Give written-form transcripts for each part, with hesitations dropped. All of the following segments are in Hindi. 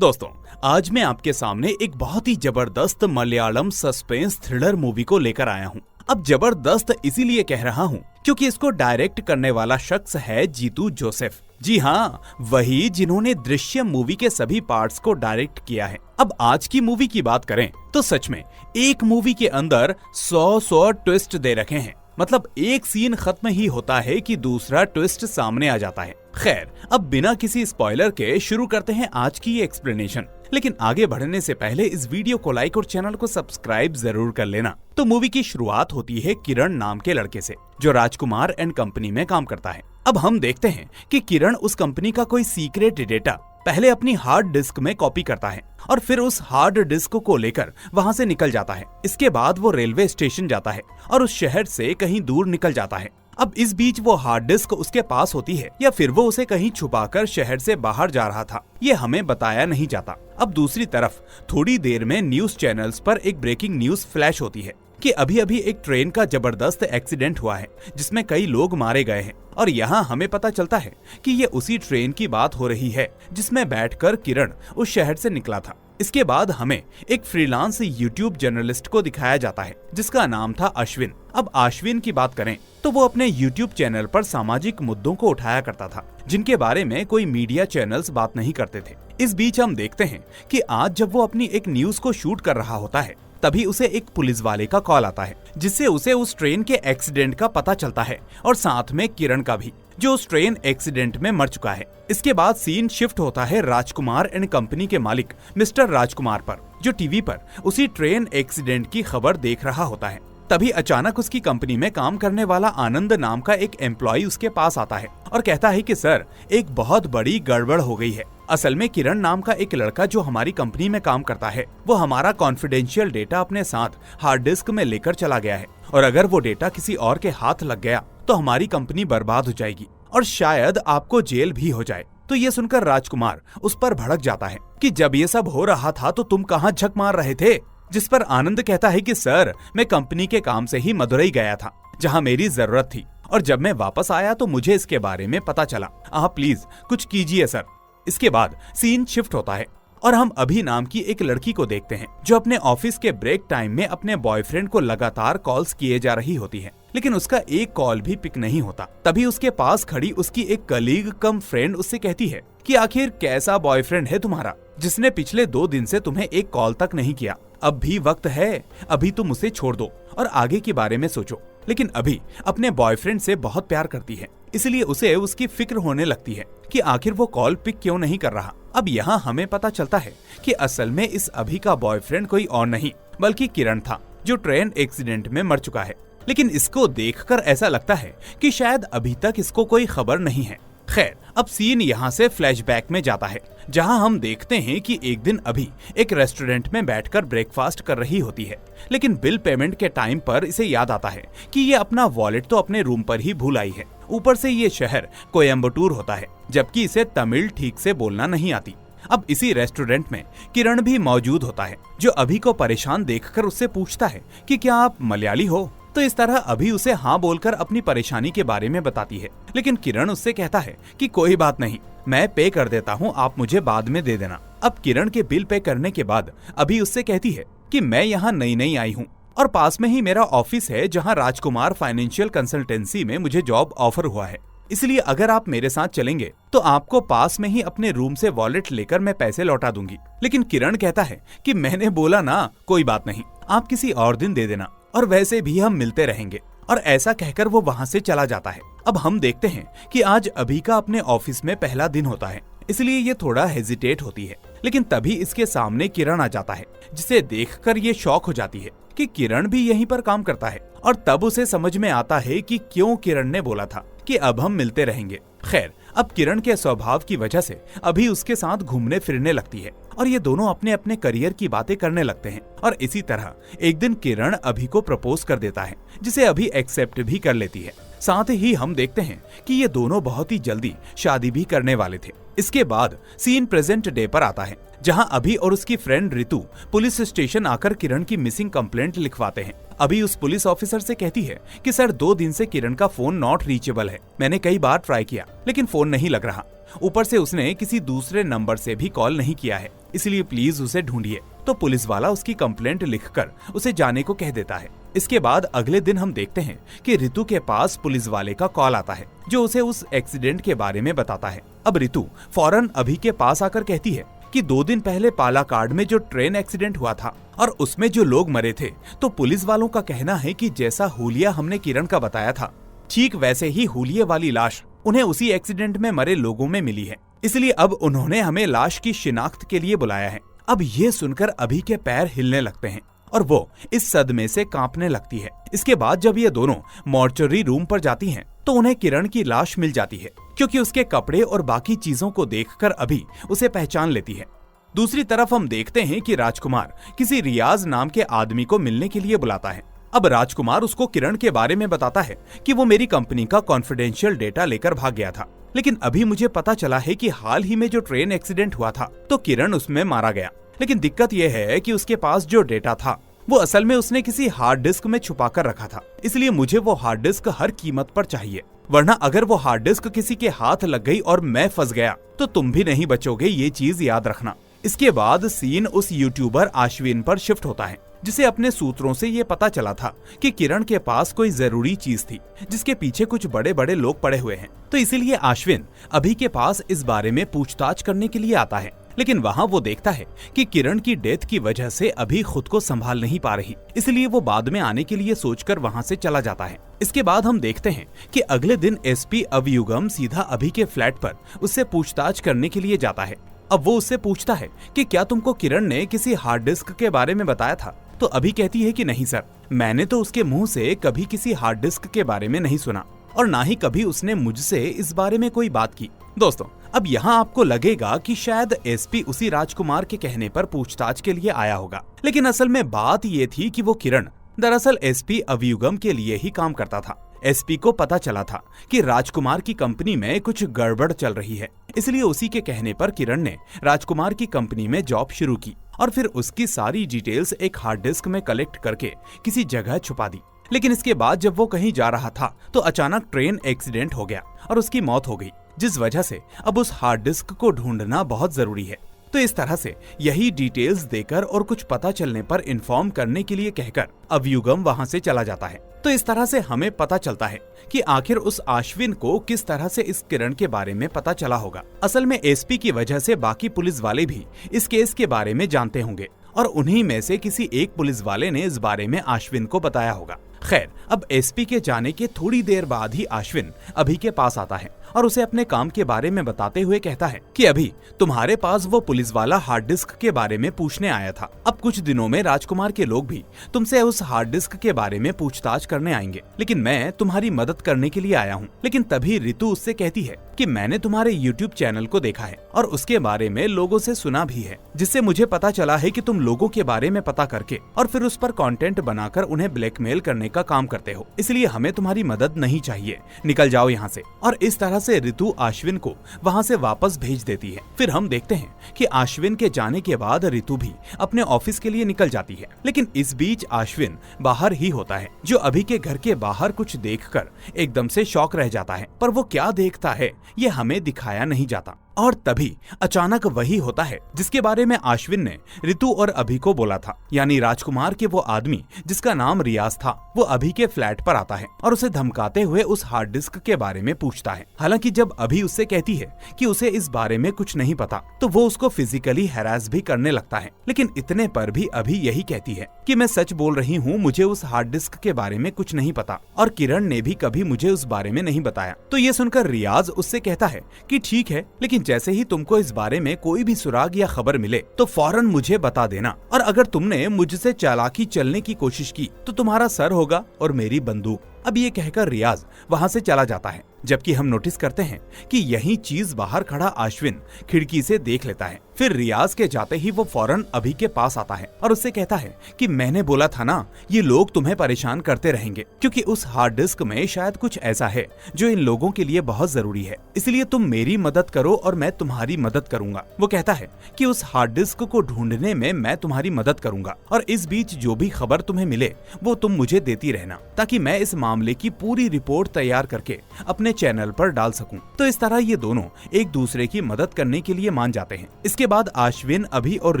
दोस्तों, आज मैं आपके सामने एक बहुत ही जबरदस्त मलयालम सस्पेंस थ्रिलर मूवी को लेकर आया हूँ। अब जबरदस्त इसीलिए कह रहा हूँ क्योंकि इसको डायरेक्ट करने वाला शख्स है जीतू जोसेफ। जी हाँ, वही जिन्होंने दृश्यम मूवी के सभी पार्ट्स को डायरेक्ट किया है। अब आज की मूवी की बात करें तो सच में एक मूवी के अंदर 100 ट्विस्ट दे रखे हैं। मतलब एक सीन खत्म ही होता है कि दूसरा ट्विस्ट सामने आ जाता है। खैर, अब बिना किसी स्पॉइलर के शुरू करते हैं आज की ये एक्सप्लेनेशन। लेकिन आगे बढ़ने से पहले इस वीडियो को लाइक और चैनल को सब्सक्राइब जरूर कर लेना। तो मूवी की शुरुआत होती है किरण नाम के लड़के से, जो राजकुमार एंड कंपनी में काम करता है। अब हम देखते हैं कि किरण उस कंपनी का कोई सीक्रेट डेटा पहले अपनी हार्ड डिस्क में कॉपी करता है और फिर उस हार्ड डिस्क को लेकर वहां से निकल जाता है। इसके बाद वो रेलवे स्टेशन जाता है और उस शहर से कहीं दूर निकल जाता है। अब इस बीच वो हार्ड डिस्क उसके पास होती है या फिर वो उसे कहीं छुपाकर शहर से बाहर जा रहा था, ये हमें बताया नहीं जाता। अब दूसरी तरफ थोड़ी देर में न्यूज चैनल्स पर एक ब्रेकिंग न्यूज फ्लैश होती है कि अभी अभी एक ट्रेन का जबरदस्त एक्सीडेंट हुआ है जिसमें कई लोग मारे गए हैं। और यहाँ हमें पता चलता है कि ये उसी ट्रेन की बात हो रही है जिसमें बैठकर किरण उस शहर से निकला था। इसके बाद हमें एक फ्रीलांस यूट्यूब जर्नलिस्ट को दिखाया जाता है जिसका नाम था अश्विन। अब अश्विन की बात करें तो वो अपने यूट्यूब चैनल पर सामाजिक मुद्दों को उठाया करता था जिनके बारे में कोई मीडिया चैनल्स बात नहीं करते थे। इस बीच हम देखते हैं कि आज जब वो अपनी एक न्यूज को शूट कर रहा होता है तभी उसे एक पुलिस वाले का कॉल आता है जिससे उसे उस ट्रेन के एक्सीडेंट का पता चलता है और साथ में किरण का भी, जो उस ट्रेन एक्सीडेंट में मर चुका है। इसके बाद सीन शिफ्ट होता है राजकुमार एंड कंपनी के मालिक मिस्टर राजकुमार पर, जो टीवी पर उसी ट्रेन एक्सीडेंट की खबर देख रहा होता है। तभी अचानक उसकी कंपनी में काम करने वाला आनंद नाम का एक एम्प्लॉय उसके पास आता है और कहता है कि सर, एक बहुत बड़ी गड़बड़ हो गई है। असल में किरण नाम का एक लड़का जो हमारी कंपनी में काम करता है वो हमारा कॉन्फिडेंशियल डेटा अपने साथ हार्ड डिस्क में लेकर चला गया है और अगर वो डेटा किसी और के हाथ लग गया तो हमारी कंपनी बर्बाद हो जाएगी और शायद आपको जेल भी हो जाए। तो ये सुनकर राजकुमार उस पर भड़क जाता है कि जब ये सब हो रहा था तो तुम कहाँ झक मार रहे थे। जिस पर आनंद कहता है कि सर, मैं कंपनी के काम से ही मदुरई गया था जहाँ मेरी जरूरत थी और जब मैं वापस आया तो मुझे इसके बारे में पता चला। आप प्लीज कुछ कीजिए सर। इसके बाद सीन शिफ्ट होता है और हम अभी नाम की एक लड़की को देखते हैं जो अपने ऑफिस के ब्रेक टाइम में अपने बॉयफ्रेंड को लगातार कॉल्स किए जा रही होती है, लेकिन उसका एक कॉल भी पिक नहीं होता। तभी उसके पास खड़ी उसकी एक कलीग कम फ्रेंड उससे कहती है कि आखिर कैसा बॉयफ्रेंड है तुम्हारा जिसने पिछले 2 दिन से तुम्हें एक कॉल तक नहीं किया। अब भी वक्त है, अभी तुम उसे छोड़ दो और आगे के बारे में सोचो। लेकिन अभी अपने बॉयफ्रेंड से बहुत प्यार करती है, इसलिए उसे उसकी फिक्र होने लगती है कि आखिर वो कॉल पिक क्यों नहीं कर रहा। अब यहाँ हमें पता चलता है कि असल में इस अभी का बॉयफ्रेंड कोई और नहीं बल्कि किरण था, जो ट्रेन एक्सीडेंट में मर चुका है। लेकिन इसको देखकर ऐसा लगता है कि शायद अभी तक इसको कोई खबर नहीं है। खैर, अब सीन यहाँ से फ्लैशबैक में जाता है जहाँ हम देखते हैं कि एक दिन अभी एक रेस्टोरेंट में बैठकर ब्रेकफास्ट कर रही होती है, लेकिन बिल पेमेंट के टाइम पर इसे याद आता है कि ये अपना वॉलेट तो अपने रूम पर ही भूल आई है। ऊपर से ये शहर कोयम्बटूर होता है जबकि इसे तमिल ठीक से बोलना नहीं आती। अब इसी रेस्टोरेंट में किरण भी मौजूद होता है जो अभी को परेशान देखकर उससे पूछता है कि क्या आप मलयाली हो। तो इस तरह अभी उसे हाँ बोलकर अपनी परेशानी के बारे में बताती है, लेकिन किरण उससे कहता है कि कोई बात नहीं, मैं पे कर देता हूँ, आप मुझे बाद में दे देना। अब किरण के बिल पे करने के बाद अभी उससे कहती है कि मैं यहाँ नई आई हूँ और पास में ही मेरा ऑफिस है जहाँ राजकुमार फाइनेंशियल कंसल्टेंसी में मुझे जॉब ऑफर हुआ है, इसलिए अगर आप मेरे साथ चलेंगे तो आपको पास में ही अपने रूम से वॉलेट लेकर मैं पैसे लौटा दूंगी। लेकिन किरण कहता है कि मैंने बोला ना, कोई बात नहीं, आप किसी और दिन दे देना और वैसे भी हम मिलते रहेंगे। और ऐसा कहकर वो वहाँ से चला जाता है। अब हम देखते हैं कि आज अभी का अपने ऑफिस में पहला दिन होता है, इसलिए ये थोड़ा हेजिटेट होती है। लेकिन तभी इसके सामने किरण आ जाता है जिसे देखकर ये शॉक हो जाती है कि किरण भी यहीं पर काम करता है और तब उसे समझ में आता है कि क्यों किरण ने बोला था कि अब हम मिलते रहेंगे। खैर, अब किरण के स्वभाव की वजह से अभी उसके साथ घूमने फिरने लगती है और ये दोनों अपने अपने करियर की बातें करने लगते हैं। और इसी तरह एक दिन किरण अभी को प्रपोज कर देता है जिसे अभी एक्सेप्ट भी कर लेती है। साथ ही हम देखते हैं कि ये दोनों बहुत ही जल्दी शादी भी करने वाले थे। इसके बाद सीन प्रेजेंट डे पर आता है जहां अभी और उसकी फ्रेंड रितु पुलिस स्टेशन आकर किरण की मिसिंग कंप्लेंट लिखवाते हैं। अभी उस पुलिस ऑफिसर से कहती है कि सर 2 दिन से किरण का फोन नॉट रीचेबल है। मैंने कई बार ट्राई किया लेकिन फोन नहीं लग रहा। ऊपर से उसने किसी दूसरे नंबर से भी कॉल नहीं किया है, इसलिए प्लीज उसे ढूंढिए। तो पुलिस वाला उसकी कंप्लेंट लिखकर उसे जाने को कह देता है। इसके बाद अगले दिन हम देखते हैं कि रितु के पास पुलिस वाले का कॉल आता है जो उसे उस एक्सीडेंट के बारे में बताता है। अब रितु फौरन अभी के पास आकर कहती है कि 2 दिन पहले पालाकाड में जो ट्रेन एक्सीडेंट हुआ था और उसमें जो लोग मरे थे, तो पुलिस वालों का कहना है कि जैसा हुलिया हमने किरण का बताया था, ठीक वैसे ही हुलिये वाली लाश उन्हें उसी एक्सीडेंट में मरे लोगों में मिली है। इसलिए अब उन्होंने हमें लाश की शिनाख्त के लिए बुलाया है। अब ये सुनकर अभी के पैर हिलने लगते हैं और वो इस सदमे से कांपने लगती है। इसके बाद जब ये दोनों मॉर्चरी रूम पर जाती हैं, तो उन्हें किरण की लाश मिल जाती है, क्योंकि उसके कपड़े और बाकी चीजों को देखकर अभी उसे पहचान लेती है। दूसरी तरफ हम देखते हैं कि राजकुमार किसी रियाज नाम के आदमी को मिलने के लिए बुलाता है। अब राजकुमार उसको किरण के बारे में बताता है कि वो मेरी कंपनी का कॉन्फिडेंशियल डेटा लेकर भाग गया था, लेकिन अभी मुझे पता चला है कि हाल ही में जो ट्रेन एक्सीडेंट हुआ था तो किरण उसमें मारा गया। लेकिन दिक्कत यह है कि उसके पास जो डेटा था वो असल में उसने किसी हार्ड डिस्क में छुपा कर रखा था, इसलिए मुझे वो हार्ड डिस्क हर कीमत पर चाहिए, वरना अगर वो हार्ड डिस्क किसी के हाथ लग गई और मैं फंस गया तो तुम भी नहीं बचोगे, ये चीज याद रखना। इसके बाद सीन उस यूट्यूबर आश्विन पर शिफ्ट होता है, जिसे अपने सूत्रों से ये पता चला था कि किरण के पास कोई जरूरी चीज थी जिसके पीछे कुछ बड़े बड़े लोग पड़े हुए हैं। तो इसीलिए आश्विन अभी के पास इस बारे में पूछताछ करने के लिए आता है। लेकिन वहाँ वो देखता है कि किरण की डेथ की वजह से अभी खुद को संभाल नहीं पा रही, इसलिए वो बाद में आने के लिए सोचकर वहाँ से चला जाता है। इसके बाद हम देखते हैं कि अगले दिन एसपी अभियुगम सीधा अभी के फ्लैट पर उससे पूछताछ करने के लिए जाता है। अब वो उससे पूछता है कि क्या तुमको किरण ने किसी हार्ड डिस्क के बारे में बताया था? तो अभी कहती है कि नहीं सर, मैंने तो उसके मुंह से कभी किसी हार्ड डिस्क के बारे में नहीं सुना और ना ही कभी उसने मुझसे इस बारे में कोई बात की। दोस्तों, अब यहाँ आपको लगेगा कि शायद एसपी उसी राजकुमार के कहने पर पूछताछ के लिए आया होगा, लेकिन असल में बात ये थी कि वो किरण दरअसल एसपी अभियुगम के लिए ही काम करता था। एसपी को पता चला था कि राजकुमार की कंपनी में कुछ गड़बड़ चल रही है, इसलिए उसी के कहने पर किरण ने राजकुमार की कंपनी में जॉब शुरू की और फिर उसकी सारी डिटेल्स एक हार्ड डिस्क में कलेक्ट करके किसी जगह छुपा दी। लेकिन इसके बाद जब वो कहीं जा रहा था तो अचानक ट्रेन एक्सीडेंट हो गया और उसकी मौत हो गई, जिस वजह से अब उस हार्ड डिस्क को ढूंढना बहुत जरूरी है। तो इस तरह से यही डिटेल्स देकर और कुछ पता चलने पर इन्फॉर्म करने के लिए कहकर अभियुगम वहां से चला जाता है। तो इस तरह से हमें पता चलता है कि आखिर उस आश्विन को किस तरह से इस किरण के बारे में पता चला होगा। असल में एसपी की वजह से बाकी पुलिस वाले भी इस केस के बारे में जानते होंगे और उन्हीं में से किसी एक पुलिस वाले ने इस बारे में आश्विन को बताया होगा। खैर, अब एसपी के जाने के थोड़ी देर बाद ही आश्विन अभी के पास आता है और उसे अपने काम के बारे में बताते हुए कहता है कि अभी तुम्हारे पास वो पुलिस वाला हार्ड डिस्क के बारे में पूछने आया था। अब कुछ दिनों में राजकुमार के लोग भी तुमसे उस हार्ड डिस्क के बारे में पूछताछ करने आएंगे, लेकिन मैं तुम्हारी मदद करने के लिए आया हूँ। लेकिन तभी रितु उससे कहती है कि मैंने तुम्हारे यूट्यूब चैनल को देखा है और उसके बारे में लोगों से सुना भी है, जिससे मुझे पता चला है कि तुम लोगों के बारे में पता करके और फिर उस पर कंटेंट बनाकर उन्हें ब्लैकमेल करने का काम करते हो, इसलिए हमें तुम्हारी मदद नहीं चाहिए, निकल जाओ यहाँ से। और इस तरह से रितु आश्विन को वहाँ से वापस भेज देती है। फिर हम देखते हैं कि आश्विन के जाने के बाद रितु भी अपने ऑफिस के लिए निकल जाती है, लेकिन इस बीच आश्विन बाहर ही होता है, जो अभी के घर के बाहर कुछ देखकर एकदम से शॉक रह जाता है। पर वो क्या देखता है ये हमें दिखाया नहीं जाता और तभी अचानक वही होता है जिसके बारे में आश्विन ने रितु और अभी को बोला था, यानी राजकुमार के वो आदमी जिसका नाम रियाज था, वो अभी के फ्लैट पर आता है और उसे धमकाते हुए उस हार्ड डिस्क के बारे में पूछता है। हालांकि जब अभी उससे कहती है कि उसे इस बारे में कुछ नहीं पता, तो वो उसको फिजिकली हैरास भी करने लगता है। लेकिन इतने पर भी अभी यही कहती है कि मैं सच बोल रही हूँ, मुझे उस हार्ड डिस्क के बारे में कुछ नहीं पता और किरण ने भी कभी मुझे उस बारे में नहीं बताया। तो ये सुनकर रियाज उससे कहता है कि ठीक है, लेकिन जैसे ही तुमको इस बारे में कोई भी सुराग या खबर मिले तो फौरन मुझे बता देना, और अगर तुमने मुझसे चालाकी चलने की कोशिश की तो तुम्हारा सर होगा और मेरी बंदूक। अब ये कहकर रियाज वहाँ से चला जाता है। जबकि हम नोटिस करते हैं कि यही चीज बाहर खड़ा अश्विन खिड़की से देख लेता है। फिर रियाज के जाते ही वो फौरन अभी के पास आता है और उससे कहता है कि मैंने बोला था ना, ये लोग तुम्हें परेशान करते रहेंगे, क्योंकि उस हार्ड डिस्क में शायद कुछ ऐसा है जो इन लोगों के लिए बहुत जरूरी है, इसलिए तुम मेरी मदद करो और मैं तुम्हारी मदद करूंगा। वो कहता है कि उस हार्ड डिस्क को ढूंढने में मैं तुम्हारी मदद करूंगा और इस बीच जो भी खबर तुम्हें मिले वो तुम मुझे देती रहना, ताकि मैं इस मामले की पूरी रिपोर्ट तैयार करके अपने चैनल पर डाल सकूं। तो इस तरह ये दोनों एक दूसरे की मदद करने के लिए मान जाते हैं। इसके बाद अश्विन, अभी और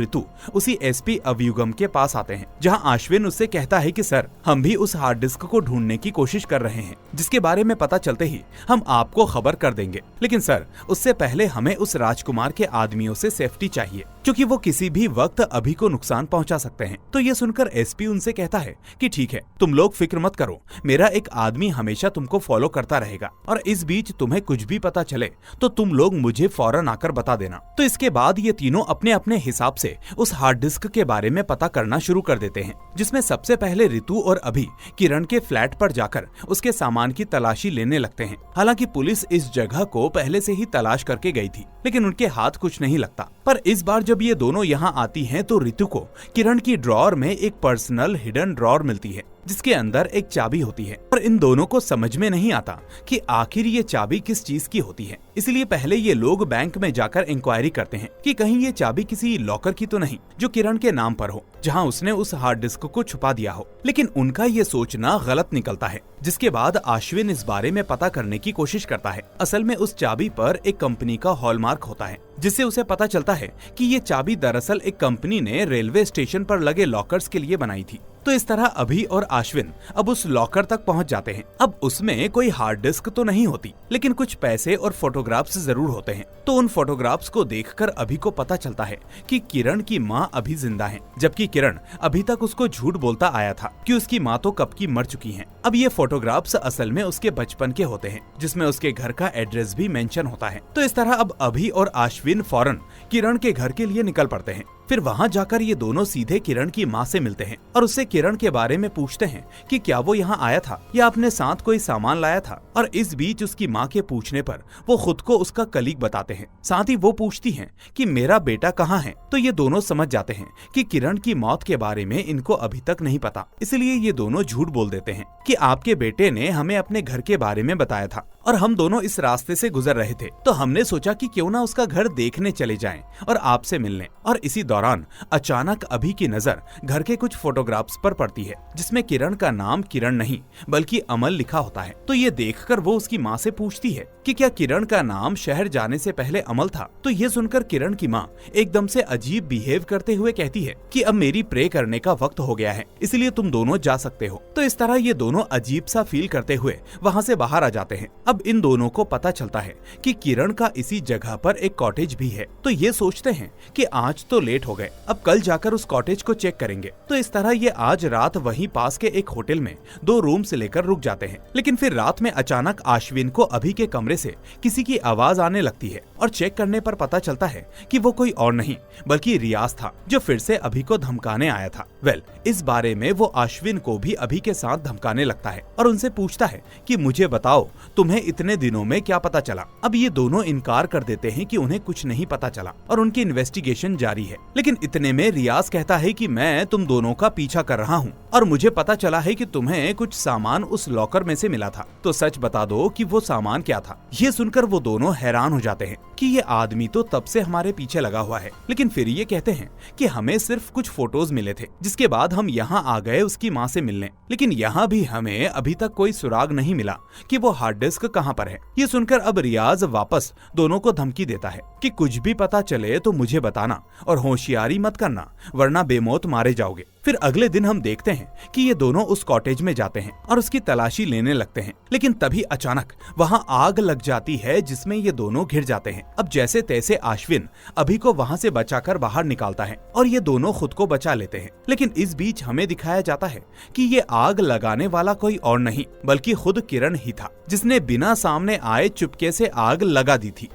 ऋतु उसी एसपी अव्युगम के पास आते हैं, जहां अश्विन उससे कहता है कि सर, हम भी उस हार्ड डिस्क को ढूंढने की कोशिश कर रहे हैं, जिसके बारे में पता चलते ही हम आपको खबर कर देंगे। लेकिन सर, उससे पहले हमें उस राजकुमार के आदमियों से सेफ्टी चाहिए, क्योंकि वो किसी भी वक्त अभी को नुकसान पहुंचा सकते हैं। तो ये सुनकर एसपी उनसे कहता है कि ठीक है, तुम लोग फिक्र मत करो, मेरा एक आदमी हमेशा तुमको फॉलो करता रहेगा और इस बीच तुम्हें कुछ भी पता चले तो तुम लोग मुझे फौरन आकर बता देना। तो इसके बाद ये तीनों अपने अपने हिसाब से उस हार्ड डिस्क के बारे में पता करना शुरू कर देते हैं, जिसमें सबसे पहले ऋतु और अभी किरण के फ्लैट पर जाकर उसके सामान की तलाशी लेने लगते हैं। हालांकि पुलिस इस जगह को पहले से ही तलाश करके गई थी, लेकिन उनके हाथ कुछ नहीं लगता। पर इस बार जब ये दोनों यहाँ आती हैं तो ऋतु को किरण की ड्रॉअर में एक पर्सनल हिडन ड्रॉअर मिलती है, जिसके अंदर एक चाबी होती है। पर इन दोनों को समझ में नहीं आता कि आखिर ये चाबी किस चीज की होती है, इसलिए पहले ये लोग बैंक में जाकर इंक्वायरी करते हैं कि कहीं ये चाबी किसी लॉकर की तो नहीं जो किरण के नाम पर हो, जहां उसने उस हार्ड डिस्क को छुपा दिया हो। लेकिन उनका ये सोचना गलत निकलता है, जिसके बाद अश्विन इस बारे में पता करने की कोशिश करता है। असल में उस चाबी पर एक कंपनी का हॉलमार्क होता है, जिससे उसे पता चलता है कि ये चाबी दरअसल एक कंपनी ने रेलवे स्टेशन पर लगे लॉकर्स के लिए बनाई थी। तो इस तरह अभी और अश्विन अब उस लॉकर तक पहुंच जाते हैं। अब उसमें कोई हार्ड डिस्क तो नहीं होती, लेकिन कुछ पैसे और फोटोग्राफ्स जरूर होते हैं। तो उन फोटोग्राफ्स को देखकर अभी को पता चलता है कि किरण की माँ अभी जिंदा है, जबकि किरण अभी तक उसको झूठ बोलता आया था कि उसकी माँ तो कब की मर चुकी है। अब ये फोटोग्राफ्स असल में उसके बचपन के होते हैं, जिसमें उसके घर का एड्रेस भी मेंशन होता है। तो इस तरह अब अभी और अश्विन फौरन किरण के घर के लिए निकल पड़ते हैं। फिर वहां जाकर ये दोनों सीधे किरण की माँ से मिलते हैं और उससे किरण के बारे में पूछते हैं कि क्या वो यहाँ आया था या अपने साथ कोई सामान लाया था। और इस बीच उसकी माँ के पूछने पर वो खुद को उसका कलीग बताते हैं। साथ ही वो पूछती हैं कि मेरा बेटा कहाँ है। तो ये दोनों समझ जाते हैं कि किरण की मौत के बारे में इनको अभी तक नहीं पता, इसलिए ये दोनों झूठ बोल देते हैं कि आपके बेटे ने हमें अपने घर के बारे में बताया था और हम दोनों इस रास्ते से गुजर रहे थे, तो हमने सोचा कि क्यों ना उसका घर देखने चले जाएं और आपसे मिलने। और इसी दौरान अचानक अभी की नजर घर के कुछ फोटोग्राफ्स पर पड़ती है, जिसमें किरण का नाम किरण नहीं बल्कि अमल लिखा होता है। तो ये देखकर वो उसकी माँ से पूछती है कि क्या किरण का नाम शहर जाने से पहले अमल था। तो ये सुनकर किरण की माँ एकदम से अजीब बिहेव करते हुए कहती है कि अब मेरी प्रे करने का वक्त हो गया है, इसलिए तुम दोनों जा सकते हो। तो इस तरह ये दोनों अजीब सा फील करते हुए वहाँ से बाहर आ जाते हैं। अब इन दोनों को पता चलता है कि किरण का इसी जगह पर एक कॉटेज भी है। तो ये सोचते हैं कि आज तो लेट हो गए, अब कल जाकर उस कॉटेज को चेक करेंगे। तो इस तरह ये आज रात वहीं पास के एक होटल में 2 रूम्स लेकर रुक जाते हैं। लेकिन फिर रात में अचानक अश्विन को अभी के कमरे से किसी की आवाज आने लगती है और चेक करने पर पता चलता है कि वो कोई और नहीं बल्कि रियाज था, जो फिर से अभी को धमकाने आया था। इस बारे में वो अश्विन को भी अभी के साथ धमकाने लगता है और उनसे पूछता है कि मुझे बताओ तुम्हें इतने दिनों में क्या पता चला। अब ये दोनों इनकार कर देते हैं कि उन्हें कुछ नहीं पता चला और उनकी इन्वेस्टिगेशन जारी है। लेकिन इतने में रियाज कहता है कि मैं तुम दोनों का पीछा कर रहा हूँ और मुझे पता चला है कि तुम्हें कुछ सामान उस लॉकर में से मिला था, तो सच बता दो कि वो सामान क्या था। ये सुनकर वो दोनों हैरान हो जाते हैं कि ये आदमी तो तब से हमारे पीछे लगा हुआ है। लेकिन फिर ये कहते हैं कि हमें सिर्फ कुछ फोटोज मिले थे, जिसके बाद हम यहाँ आ गए उसकी माँ से मिलने। लेकिन यहाँ भी हमें अभी तक कोई सुराग नहीं मिला कि वो हार्ड डिस्क कहाँ पर है। ये सुनकर अब रियाज वापस दोनों को धमकी देता है कि कुछ भी पता चले तो मुझे बताना और होशियारी मत करना, वरना बेमौत मारे जाओगे। फिर अगले दिन हम देखते हैं कि ये दोनों उस कॉटेज में जाते हैं और उसकी तलाशी लेने लगते हैं। लेकिन तभी अचानक वहाँ आग लग जाती है, जिसमें ये दोनों घिर जाते हैं। अब जैसे तैसे अश्विन अभी को वहाँ से बचाकर बाहर निकालता है और ये दोनों खुद को बचा लेते हैं। लेकिन इस बीच हमें दिखाया जाता है कि ये आग लगाने वाला कोई और नहीं बल्कि खुद किरण ही था, जिसने बिना सामने आए चुपके से आग लगा दी थी।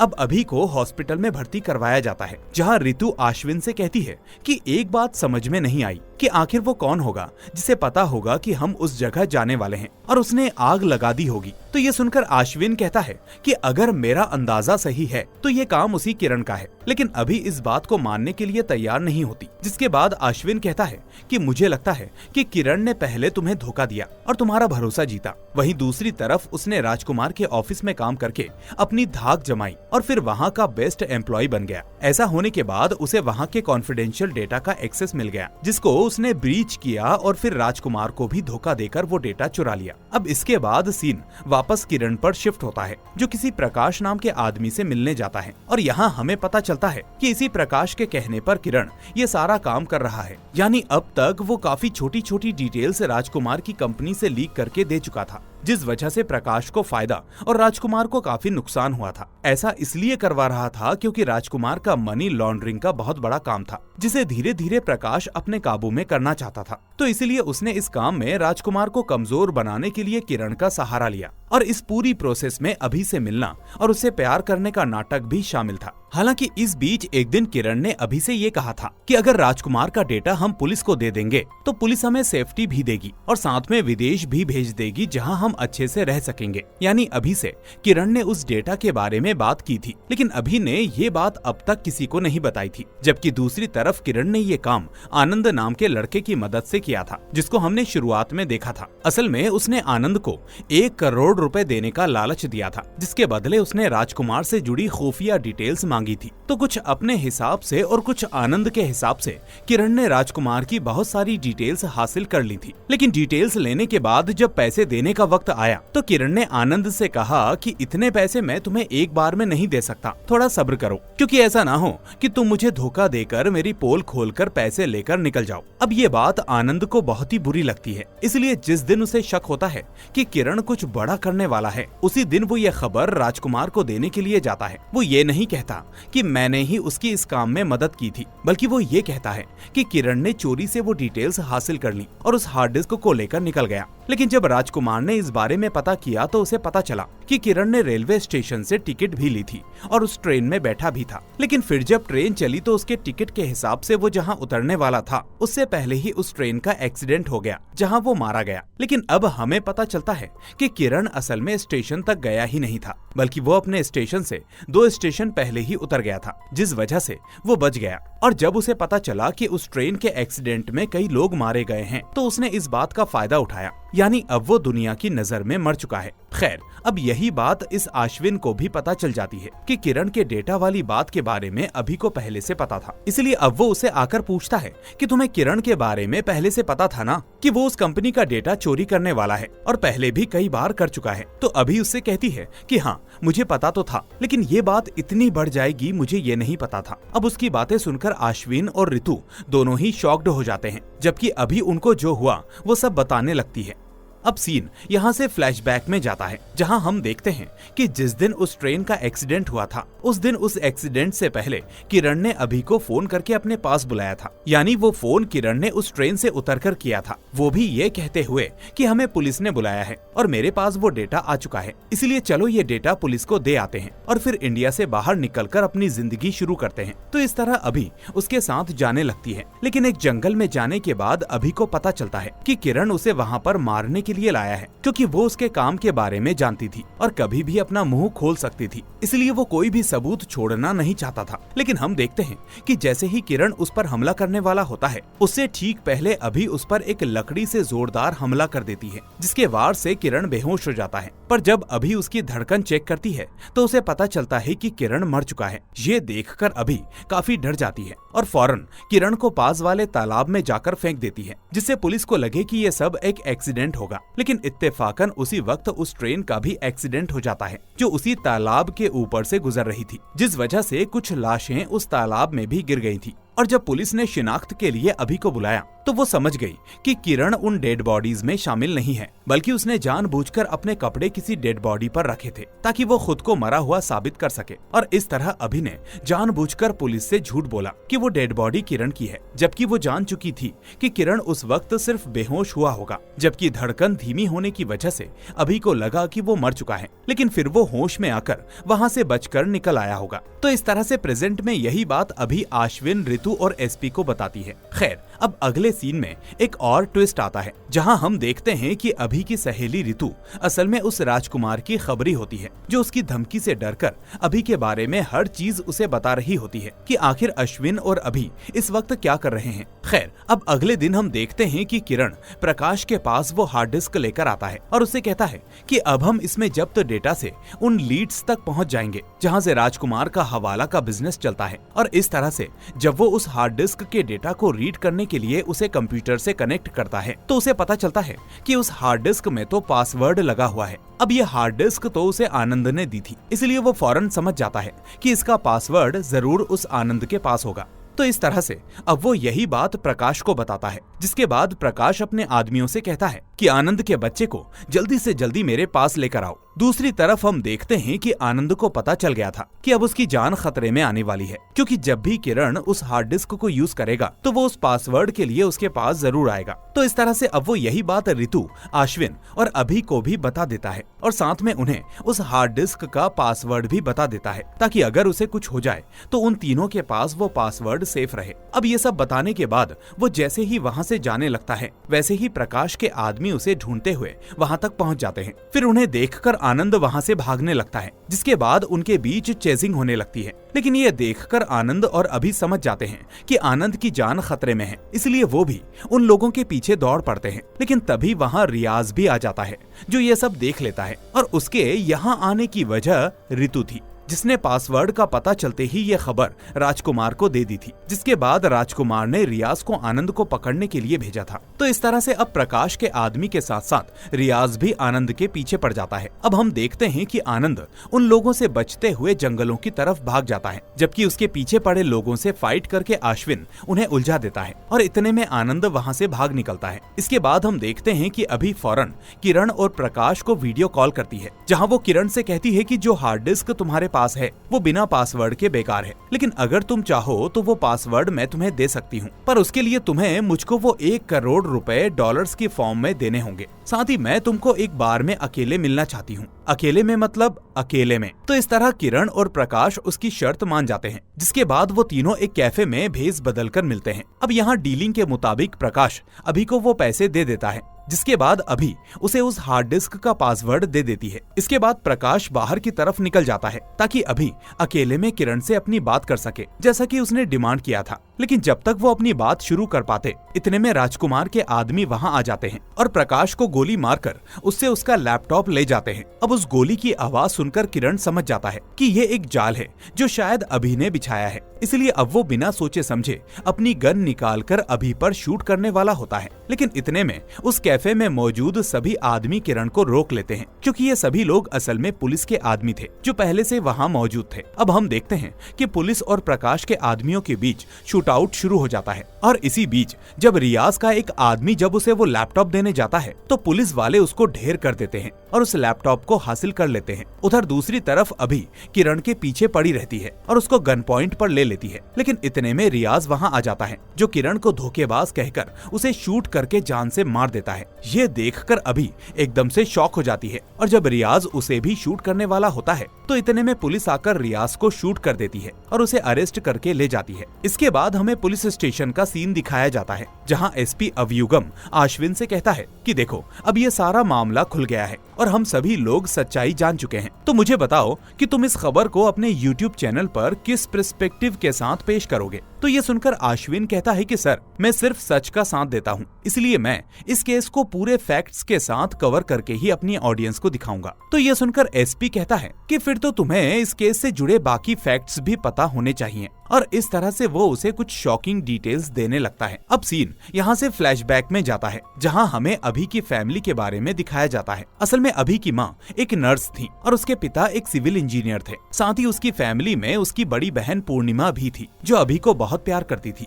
अब अभी को हॉस्पिटल में भर्ती करवाया जाता है, जहाँ रितु अश्विन से कहती है कि एक बात समझ में नहीं आई कि आखिर वो कौन होगा जिसे पता होगा कि हम उस जगह जाने वाले हैं और उसने आग लगा दी होगी। तो ये सुनकर अश्विन कहता है कि अगर मेरा अंदाजा सही है तो ये काम उसी किरण का है, लेकिन अभी इस बात को मानने के लिए तैयार नहीं होती। जिसके बाद अश्विन कहता है कि मुझे लगता है कि किरण ने पहले तुम्हें धोखा दिया और तुम्हारा भरोसा जीता। वहीं दूसरी तरफ उसने राजकुमार के ऑफिस में काम करके अपनी धाक जमाई और फिर वहाँ का बेस्ट एम्प्लॉय बन गया। ऐसा होने के बाद उसे वहाँ के कॉन्फिडेंशियल डेटा का एक्सेस मिल गया, जिसको उसने ब्रीच किया और फिर राजकुमार को भी धोखा देकर वो डेटा चुरा लिया। अब इसके बाद सीन वापस किरण पर शिफ्ट होता है, जो किसी प्रकाश नाम के आदमी से मिलने जाता है और यहाँ हमें पता चलता है कि इसी प्रकाश के कहने पर किरण ये सारा काम कर रहा है। यानी अब तक वो काफी छोटी छोटी डिटेल्स राजकुमार की कंपनी से लीक करके दे चुका था, जिस वजह से प्रकाश को फायदा और राजकुमार को काफी नुकसान हुआ था। ऐसा इसलिए करवा रहा था क्योंकि राजकुमार का मनी लॉन्ड्रिंग का बहुत बड़ा काम था, जिसे धीरे धीरे प्रकाश अपने काबू में करना चाहता था। तो इसलिए उसने इस काम में राजकुमार को कमजोर बनाने के लिए किरण का सहारा लिया और इस पूरी प्रोसेस में अभी से मिलना और उससे प्यार करने का नाटक भी शामिल था। हालांकि इस बीच एक दिन किरण ने अभी से ये कहा था कि अगर राजकुमार का डेटा हम पुलिस को दे देंगे तो पुलिस हमें सेफ्टी भी देगी और साथ में विदेश भी भेज देगी, जहां हम अच्छे से रह सकेंगे। यानी अभी से किरण ने उस डेटा के बारे में बात की थी, लेकिन अभी ने ये बात अब तक किसी को नहीं बताई थी। जबकि दूसरी तरफ किरण ने ये काम आनंद नाम के लड़के की मदद से किया था, जिसको हमने शुरुआत में देखा था। असल में उसने आनंद को 1 करोड़ रुपए देने का लालच दिया था, जिसके बदले उसने राजकुमार से जुड़ी खुफिया डिटेल्स मांगी थी। तो कुछ अपने हिसाब से और कुछ आनंद के हिसाब से किरण ने राजकुमार की बहुत सारी डिटेल्स हासिल कर ली थी। लेकिन डिटेल्स लेने के बाद जब पैसे देने का वक्त आया तो किरण ने आनंद से कहा कि इतने पैसे मैं तुम्हें एक बार में नहीं दे सकता, थोड़ा सब्र करो, क्योंकि ऐसा ना हो कि तुम मुझे धोखा देकर मेरी पोल खोलकर पैसे लेकर निकल जाओ। अब ये बात आनंद को बहुत ही बुरी लगती है, इसलिए जिस दिन उसे शक होता है कि किरण कुछ बड़ा करने वाला है, उसी दिन वो ये खबर राजकुमार को देने के लिए जाता है। वो ये नहीं कहता कि मैंने ही उसकी इस काम में मदद की थी, बल्कि वो ये कहता है कि किरण ने चोरी से वो डिटेल्स हासिल कर ली और उस हार्ड डिस्क को लेकर निकल गया। लेकिन जब राजकुमार ने इस बारे में पता किया तो उसे पता चला कि किरण ने रेलवे स्टेशन से टिकट भी ली थी और उस ट्रेन में बैठा भी था। लेकिन फिर जब ट्रेन चली तो उसके टिकट के हिसाब से वो जहां उतरने वाला था उससे पहले ही उस ट्रेन का एक्सीडेंट हो गया, जहां वो मारा गया। लेकिन अब हमें पता चलता है कि किरण असल में स्टेशन तक गया ही नहीं था, बल्कि वो अपने स्टेशन से 2 स्टेशन पहले ही उतर गया था, जिस वजह से वो बच गया। और जब उसे पता चला कि उस ट्रेन के एक्सीडेंट में कई लोग मारे गए हैं तो उसने इस बात का फायदा उठाया, यानी अब वो दुनिया की नजर में मर चुका है। खैर, अब यही बात इस अश्विन को भी पता चल जाती है कि किरण के डेटा वाली बात के बारे में अभी को पहले से पता था। इसलिए अब वो उसे आकर पूछता है कि तुम्हें किरण के बारे में पहले से पता था ना कि वो उस कंपनी का डेटा चोरी करने वाला है और पहले भी कई बार कर चुका है। तो अभी उससे कहती है कि हाँ, मुझे पता तो था, लेकिन ये बात इतनी बढ़ जाएगी मुझे ये नहीं पता था। अब उसकी बातें सुनकर अश्विन और रितु दोनों ही शॉक्ड हो जाते हैं, जबकि अभी उनको जो हुआ वो सब बताने लगती है। अब सीन यहाँ से फ्लैशबैक में जाता है, जहाँ हम देखते हैं कि जिस दिन उस ट्रेन का एक्सीडेंट हुआ था उस दिन उस एक्सीडेंट से पहले किरण ने अभी को फोन करके अपने पास बुलाया था। यानी वो फोन किरण ने उस ट्रेन से उतरकर किया था, वो भी ये कहते हुए कि हमें पुलिस ने बुलाया है और मेरे पास वो डेटा आ चुका है, इसलिए चलो ये डेटा पुलिस को दे आते हैं और फिर इंडिया से बाहर निकलकर अपनी जिंदगी शुरू करते हैं। तो इस तरह अभी उसके साथ जाने लगती है। लेकिन एक जंगल में जाने के बाद अभी को पता चलता है कि किरण उसे वहाँ पर मारने के लिए लाया है, क्योंकि वो उसके काम के बारे में जानती थी और कभी भी अपना मुंह खोल सकती थी, इसलिए वो कोई भी सबूत छोड़ना नहीं चाहता था। लेकिन हम देखते हैं कि जैसे ही किरण उस पर हमला करने वाला होता है, उससे ठीक पहले अभी उस पर एक लकड़ी से जोरदार हमला कर देती है, जिसके वार से किरण बेहोश हो जाता है। पर जब अभी उसकी धड़कन चेक करती है तो उसे पता चलता है कि किरण मर चुका है। ये देखकर अभी काफी डर जाती है और फौरन किरण को पास वाले तालाब में जाकर फेंक देती है, जिससे पुलिस को लगे कि ये सब एक एक्सीडेंट होगा। लेकिन इत्तेफाकन उसी वक्त उस ट्रेन का भी एक्सीडेंट हो जाता है, जो उसी तालाब के ऊपर से गुजर रही थी, जिस वजह से कुछ लाशें उस तालाब में भी गिर गई थी। और जब पुलिस ने शिनाख्त के लिए अभी को बुलाया तो वो समझ गई कि किरण उन डेड बॉडीज में शामिल नहीं है, बल्कि उसने जानबूझकर अपने कपड़े किसी डेड बॉडी पर रखे थे ताकि वो खुद को मरा हुआ साबित कर सके। और इस तरह अभी ने जानबूझकर पुलिस से झूठ बोला कि वो डेड बॉडी किरण की है, जबकि वो जान चुकी थी कि किरण उस वक्त सिर्फ बेहोश हुआ होगा, जबकि धड़कन धीमी होने की वजह से अभी को लगा कि वो मर चुका है, लेकिन फिर वो होश में आकर वहाँ से बचकर निकल आया होगा। तो इस तरह से प्रेजेंट में यही बात अभी आश्विन, रितु और एसपी को बताती है। खैर, अब अगले सीन में एक और ट्विस्ट आता है, जहां हम देखते हैं कि अभी की सहेली रितु असल में उस राजकुमार की खबरी होती है, जो उसकी धमकी से डरकर अभी के बारे में हर चीज उसे बता रही होती है कि आखिर अश्विन और अभी इस वक्त क्या कर रहे हैं। खैर, अब अगले दिन हम देखते हैं कि किरण प्रकाश के पास वो हार्ड डिस्क लेकर आता है और उससे कहता है कि अब हम इसमें जब्त डेटा से उन लीड्स तक पहुंच जाएंगे जहां से राजकुमार का हवाला का बिजनेस चलता है। और इस तरह से जब वो उस हार्ड डिस्क के डेटा को रीड करने के लिए उसे कंप्यूटर से कनेक्ट करता है तो उसे पता चलता है कि उस हार्ड डिस्क में तो पासवर्ड लगा हुआ है। अब ये हार्ड डिस्क तो उसे आनंद ने दी थी, इसलिए वो फौरन समझ जाता है कि इसका पासवर्ड जरूर उस आनंद के पास होगा। तो इस तरह से अब वो यही बात प्रकाश को बताता है, जिसके बाद प्रकाश अपने आदमियों से कहता है कि आनंद के बच्चे को जल्दी से जल्दी मेरे पास लेकर आओ। दूसरी तरफ हम देखते हैं कि आनंद को पता चल गया था कि अब उसकी जान खतरे में आने वाली है, क्योंकि जब भी किरण उस हार्ड डिस्क को यूज करेगा तो वो उस पासवर्ड के लिए उसके पास जरूर आएगा। तो इस तरह से अब वो यही बात रितु, आश्विन और अभी को भी बता देता है और साथ में उन्हें उस हार्ड डिस्क का पासवर्ड भी बता देता है, ताकि अगर उसे कुछ हो जाए तो उन तीनों के पास वो पासवर्ड सेफ रहे। अब ये सब बताने के बाद वो जैसे ही वहाँ से जाने लगता है, वैसे ही प्रकाश के आदमी उसे ढूंढते हुए वहाँ तक पहुँच जाते हैं। फिर उन्हें देखकर आनंद वहाँ से भागने लगता है, जिसके बाद उनके बीच चेजिंग होने लगती है। लेकिन ये देखकर आनंद और अभी समझ जाते हैं कि आनंद की जान खतरे में है, इसलिए वो भी उन लोगों के पीछे दौड़ पड़ते हैं। लेकिन तभी वहाँ रियाज भी आ जाता है, जो ये सब देख लेता है, और उसके यहाँ आने की वजह रितु थी, जिसने पासवर्ड का पता चलते ही ये खबर राजकुमार को दे दी थी, जिसके बाद राजकुमार ने रियाज को आनंद को पकड़ने के लिए भेजा था। तो इस तरह से अब प्रकाश के आदमी के साथ साथ रियाज भी आनंद के पीछे पड़ जाता है। अब हम देखते हैं कि आनंद उन लोगों से बचते हुए जंगलों की तरफ भाग जाता है, जबकि उसके पीछे पड़े लोगों से फाइट करके आश्विन उन्हें उलझा देता है और इतने में आनंद वहाँ से भाग निकलता है। इसके बाद हम देखते हैं कि अभी फौरन किरण और प्रकाश को वीडियो कॉल करती है, जहाँ वो किरण से कहती है कि जो हार्ड डिस्क तुम्हारे पास है वो बिना पासवर्ड के बेकार है, लेकिन अगर तुम चाहो तो वो पासवर्ड मैं तुम्हें दे सकती हूँ, पर उसके लिए तुम्हें मुझको वो 1 करोड़ रुपए डॉलर्स की फॉर्म में देने होंगे। साथ ही मैं तुमको एक बार में अकेले मिलना चाहती हूँ। अकेले में मतलब अकेले में। तो इस तरह किरण और प्रकाश उसकी शर्त मान जाते हैं, जिसके बाद वो तीनों एक कैफे में भेस बदलकर मिलते हैं। अब यहाँ डीलिंग के मुताबिक प्रकाश अभी को वो पैसे दे देता है, जिसके बाद अभी उसे उस हार्ड डिस्क का पासवर्ड दे देती है। इसके बाद प्रकाश बाहर की तरफ निकल जाता है ताकि अभी अकेले में किरण से अपनी बात कर सके, जैसा कि उसने डिमांड किया था। लेकिन जब तक वो अपनी बात शुरू कर पाते, इतने में राजकुमार के आदमी वहां आ जाते हैं और प्रकाश को गोली मारकर उससे उसका लैपटॉप ले जाते हैं। अब उस गोली की आवाज सुनकर किरण समझ जाता है कि ये एक जाल है जो शायद अभी ने बिछाया है, इसलिए अब वो बिना सोचे समझे अपनी गन निकालकर अभी पर शूट करने वाला होता है। लेकिन इतने में उस कैफे में मौजूद सभी आदमी किरण को रोक लेते हैं, क्योंकि ये सभी लोग असल में पुलिस के आदमी थे जो पहले से वहाँ मौजूद थे। अब हम देखते हैं कि पुलिस और प्रकाश के आदमियों के बीच शूटआउट शुरू हो जाता है, और इसी बीच जब रियाज का एक आदमी जब उसे वो लैपटॉप देने जाता है तो पुलिस वाले उसको ढेर कर देते हैं और उस लैपटॉप को हासिल कर लेते हैं। उधर दूसरी तरफ अभी किरण के पीछे पड़ी रहती है और उसको गन पॉइंट पर ले लेती है। लेकिन इतने में रियाज वहाँ आ जाता है, जो किरण को धोखेबाज कहकर उसे शूट करके जान से मार देता है। ये देखकर अभी एकदम से शॉक हो जाती है, और जब रियाज उसे भी शूट करने वाला होता है तो इतने में पुलिस आकर रियाज को शूट कर देती है और उसे अरेस्ट करके ले जाती है। इसके बाद हमें पुलिस स्टेशन का सीन दिखाया जाता है, जहां एसपी अवयुगम आश्विन से कहता है कि देखो अब ये सारा मामला खुल गया है और हम सभी लोग सच्चाई जान चुके हैं, तो मुझे बताओ कि तुम इस खबर को अपने YouTube चैनल पर किस पर्सपेक्टिव के साथ पेश करोगे। तो ये सुनकर आश्विन कहता है कि सर, मैं सिर्फ सच का साथ देता हूँ, इसलिए मैं इस केस को पूरे फैक्ट्स के साथ कवर करके ही अपनी ऑडियंस को दिखाऊंगा। तो ये सुनकर एसपी कहता है कि फिर तो तुम्हें इस केस से जुड़े बाकी फैक्ट्स भी पता होने चाहिए, और इस तरह से वो उसे कुछ शॉकिंग डिटेल्स देने लगता है। अब सीन यहाँ से फ्लैशबैक में जाता है, जहाँ हमें अभी की फैमिली के बारे में दिखाया जाता है। असल में अभी की माँ एक नर्स थी और उसके पिता एक सिविल इंजीनियर थे। साथ ही उसकी फैमिली में उसकी बड़ी बहन पूर्णिमा भी थी, जो अभी को बहुत प्यार करती थी।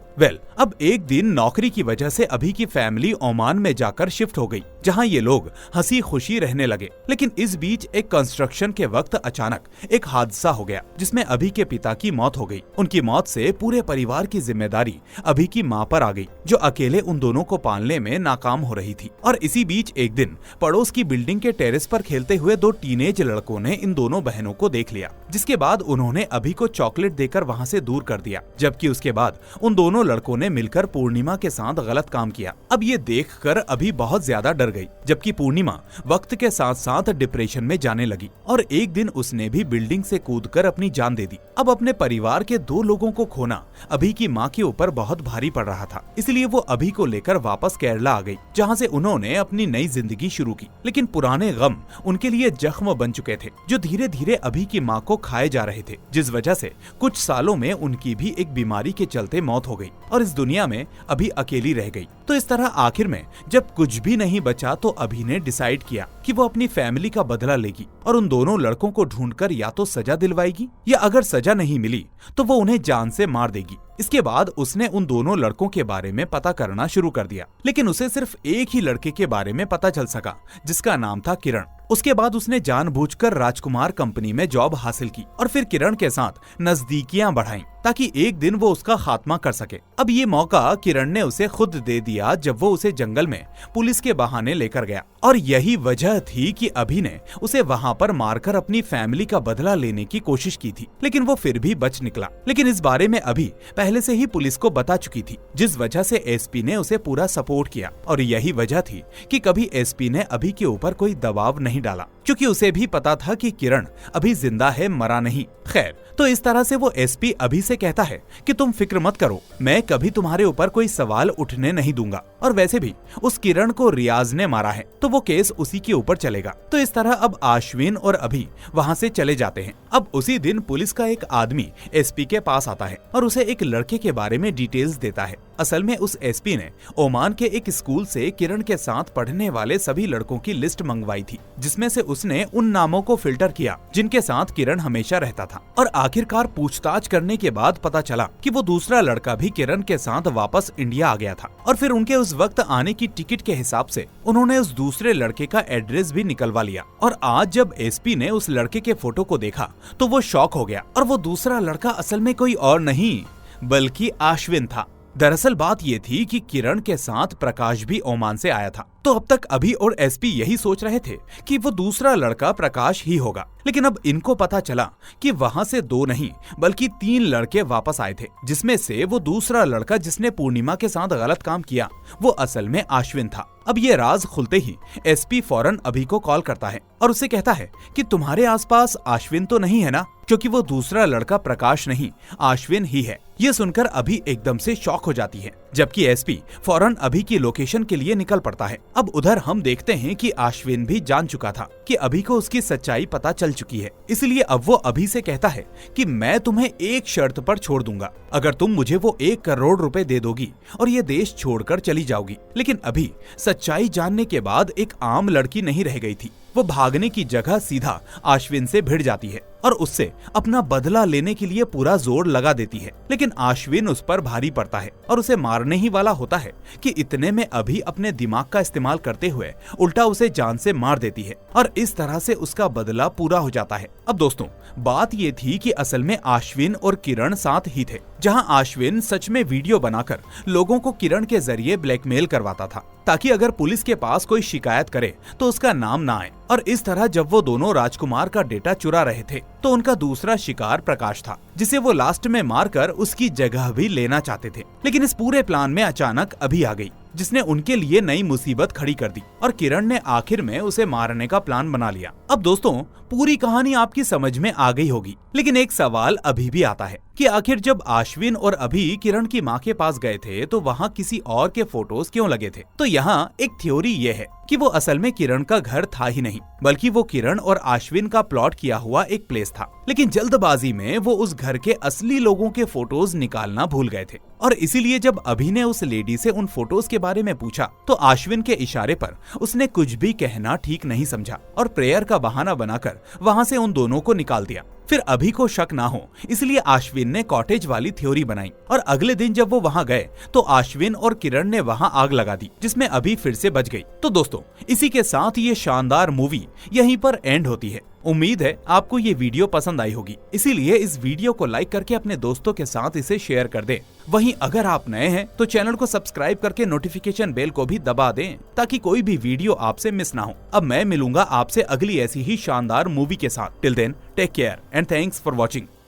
अब एक दिन नौकरी की वजह से अभी की फैमिली ओमान में जाकर शिफ्ट हो गई, जहाँ ये लोग हंसी खुशी रहने लगे। लेकिन इस बीच एक कंस्ट्रक्शन के वक्त अचानक एक हादसा हो गया, जिसमें अभी के पिता की मौत हो गई। उनकी मौत से पूरे परिवार की जिम्मेदारी अभी की माँ पर आ गई, जो अकेले उन दोनों को पालने में नाकाम हो रही थी। और इसी बीच एक दिन पड़ोस की बिल्डिंग के टेरेस पर खेलते हुए दो टीनेज लड़कों ने इन दोनों बहनों को देख लिया, जिसके बाद उन्होंने अभी को चॉकलेट देकर वहाँ से दूर कर दिया। जबकि उसके बाद उन दोनों लड़कों ने मिलकर पूर्णिमा के साथ गलत काम किया। अब ये देखकर अभी बहुत ज्यादा डर गई, जबकि पूर्णिमा वक्त के साथ साथ डिप्रेशन में जाने लगी और एक दिन उसने भी बिल्डिंग से कूदकर अपनी जान दे दी। अब अपने परिवार के दो लोगों को खोना अभी की माँ के ऊपर बहुत भारी पड़ रहा था, इसलिए वो अभी को लेकर वापस केरला आ गई, जहाँ से उन्होंने अपनी नई जिंदगी शुरू की। लेकिन पुराने गम उनके लिए जख्म बन चुके थे, जो धीरे धीरे अभी की माँ को खाए जा रहे थे, जिस वजह से कुछ सालों में उनकी भी एक बीमारी के चलते मौत हो गई और इस दुनिया में अभी अकेली रह गई। तो इस तरह आखिर में जब कुछ भी नहीं बचा तो अभी ने डिसाइड किया कि वो अपनी फैमिली का बदला लेगी और उन दोनों लड़कों को ढूंढकर या तो सजा दिलवाएगी, या अगर सजा नहीं मिली तो वो उन्हें जान से मार देगी। इसके बाद उसने उन दोनों लड़कों के बारे में पता करना शुरू कर दिया, लेकिन उसे सिर्फ एक ही लड़के के बारे में पता चल सका, जिसका नाम था किरण। उसके बाद उसने जानबूझकर राजकुमार कंपनी में जॉब हासिल की और फिर किरण के साथ नजदीकियां बढ़ाईं, ताकि एक दिन वो उसका खात्मा कर सके। अब ये मौका किरण ने उसे खुद दे दिया, जब वो उसे जंगल में पुलिस के बहाने लेकर गया। और यही वजह थी कि अभी ने उसे वहाँ पर मारकर अपनी फैमिली का बदला लेने की कोशिश की थी, लेकिन वो फिर भी बच निकला। लेकिन इस बारे में अभी पहले से ही पुलिस को बता चुकी थी, जिस वजह से एसपी ने उसे पूरा सपोर्ट किया। और यही वजह थी कि कभी एसपी ने अभी के ऊपर कोई दबाव नहीं डाला, क्योंकि उसे भी पता था कि किरण अभी जिंदा है, मरा नहीं। खैर, तो इस तरह से वो एसपी अभी से कहता है कि तुम फिक्र मत करो, मैं कभी तुम्हारे ऊपर कोई सवाल उठने नहीं दूंगा। और वैसे भी उस किरण को रियाज ने मारा है, तो वो केस उसी के ऊपर चलेगा। तो इस तरह अब आश्विन और अभी वहाँ से चले जाते हैं। अब उसी दिन पुलिस का एक आदमी एसपी के पास आता है और उसे एक लड़के के बारे में डिटेल्स देता है। असल में उस एसपी ने ओमान के एक स्कूल से किरण के साथ पढ़ने वाले सभी लड़कों की लिस्ट मंगवाई थी, जिसमें से उसने उन नामों को फिल्टर किया जिनके साथ किरण हमेशा रहता था। और आखिरकार पूछताछ करने के बाद पता चला कि वो दूसरा लड़का भी किरण के साथ वापस इंडिया आ गया था। और फिर उनके उस वक्त आने की टिकट के हिसाब से उन्होंने उस दूसरे लड़के का एड्रेस भी निकलवा लिया। और आज जब एसपी ने उस लड़के के फोटो को देखा तो वो शॉक हो गया, और वो दूसरा लड़का असल में कोई और नहीं बल्कि आश्विन था। दरअसल बात ये थी कि किरण के साथ प्रकाश भी ओमान से आया था। तो अब तक अभी और एसपी यही सोच रहे थे कि वो दूसरा लड़का प्रकाश ही होगा, लेकिन अब इनको पता चला कि वहाँ से 2 नहीं बल्कि 3 लड़के वापस आए थे, जिसमें से वो दूसरा लड़का जिसने पूर्णिमा के साथ गलत काम किया वो असल में आश्विन था। अब ये राज खुलते ही एसपी फौरन अभी को कॉल करता है और उससे कहता है कि तुम्हारे आसपास आश्विन तो नहीं है ना, क्योंकि वो दूसरा लड़का प्रकाश नहीं आश्विन ही है। ये सुनकर अभी एकदम से शॉक हो जाती है, जबकि एसपी फौरन अभी की लोकेशन के लिए निकल पड़ता है। अब उधर हम देखते हैं कि आश्विन भी जान चुका था कि अभी को उसकी सच्चाई पता चल चुकी है, इसलिए अब वो अभी से कहता है कि मैं तुम्हें एक शर्त पर छोड़ दूंगा, अगर तुम मुझे वो 1 करोड़ रुपए दे दोगी और ये देश छोड़कर चली जाओगी। लेकिन अभी सच्चाई जानने के बाद एक आम लड़की नहीं रह गई थी। वो भागने की जगह सीधा आश्विन से भिड़ जाती है और उससे अपना बदला लेने के लिए पूरा जोर लगा देती है। लेकिन आश्विन उस पर भारी पड़ता है और उसे मारने ही वाला होता है कि इतने में अभी अपने दिमाग का इस्तेमाल करते हुए उल्टा उसे जान से मार देती है और इस तरह से उसका बदला पूरा हो जाता है। अब दोस्तों, बात ये थी कि असल में आश्विन और किरण साथ ही थे, जहां आश्विन सच में वीडियो बनाकर लोगों को किरण के जरिए ब्लैकमेल करवाता था, ताकि अगर पुलिस के पास कोई शिकायत करे तो उसका नाम ना आए। और इस तरह जब वो दोनों राजकुमार का डेटा चुरा रहे थे तो उनका दूसरा शिकार प्रकाश था, जिसे वो लास्ट में मारकर उसकी जगह भी लेना चाहते थे। लेकिन इस पूरे प्लान में अचानक अभी आ गई, जिसने उनके लिए नई मुसीबत खड़ी कर दी और किरण ने आखिर में उसे मारने का प्लान बना लिया। अब दोस्तों, पूरी कहानी आपकी समझ में आ गई होगी, लेकिन एक सवाल अभी भी आता है कि आखिर जब आश्विन और अभि किरण की माँ के पास गए थे तो वहाँ किसी और के फोटोज क्यों लगे थे। तो यहाँ एक थ्योरी ये है कि वो असल में किरण का घर था ही नहीं, बल्कि वो किरण और आश्विन का प्लॉट किया हुआ एक प्लेस था। लेकिन जल्दबाजी में वो उस घर के असली लोगों के फोटोज निकालना भूल गए थे, और इसीलिए जब अभि ने उस लेडी से उन फोटोज के बारे में पूछा तो आश्विन के इशारे पर उसने कुछ भी कहना ठीक नहीं समझा और प्रेयर का बहाना बनाकर वहाँ से उन दोनों को निकाल दिया। फिर अभि को शक ना हो इसलिए आश्विन ने कॉटेज वाली थ्योरी बनाई, और अगले दिन जब वो वहाँ गए तो आश्विन और किरण ने वहाँ आग लगा दी, जिसमें अभि फिर से बच गई। तो दोस्तों, इसी के साथ ये शानदार मूवी यहीं पर एंड होती है। उम्मीद है आपको ये वीडियो पसंद आई होगी, इसीलिए इस वीडियो को लाइक करके अपने दोस्तों के साथ इसे शेयर कर दें। वहीं अगर आप नए हैं तो चैनल को सब्सक्राइब करके नोटिफिकेशन बेल को भी दबा दें ताकि कोई भी वीडियो आपसे मिस ना हो। अब मैं मिलूंगा आपसे अगली ऐसी ही शानदार मूवी के साथ। Till then, take care and thanks for watching.